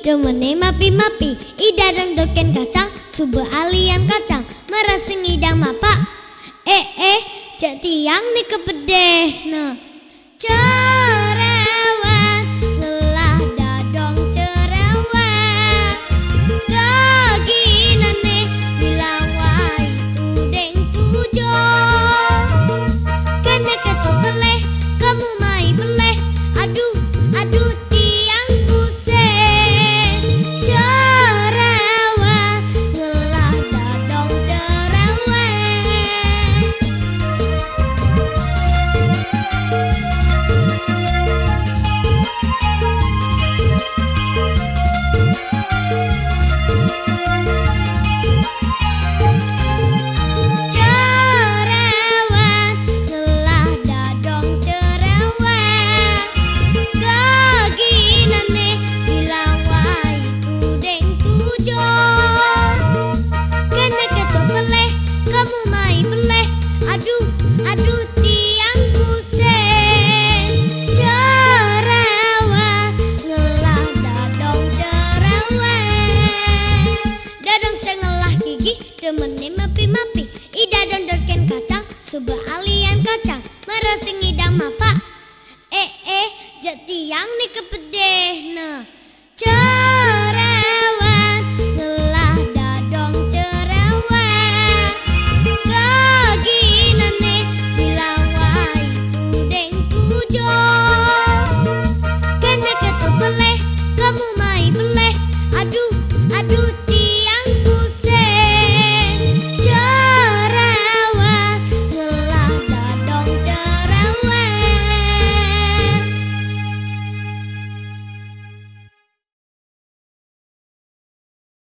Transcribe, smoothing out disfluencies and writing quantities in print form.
demene mapi-mapi ida dan doken kacang subuh alian kacang merasing idang mapa cek tiang ni kepedeh nah cerewet ngelah dadong cerewet gaginane bilang wai tudeng tujo kene ketok beleh kamu mai beleh aduh aduh tiang pusing cerewet ngelah dadong cerewet aduh tiang pusing cerewet ngelah dadong cerewet dadong sengelah gigi demene mapi-mapi ida dondorken kacang subah alian kacang merasing idang mapa jek tiang ni kepedeh nah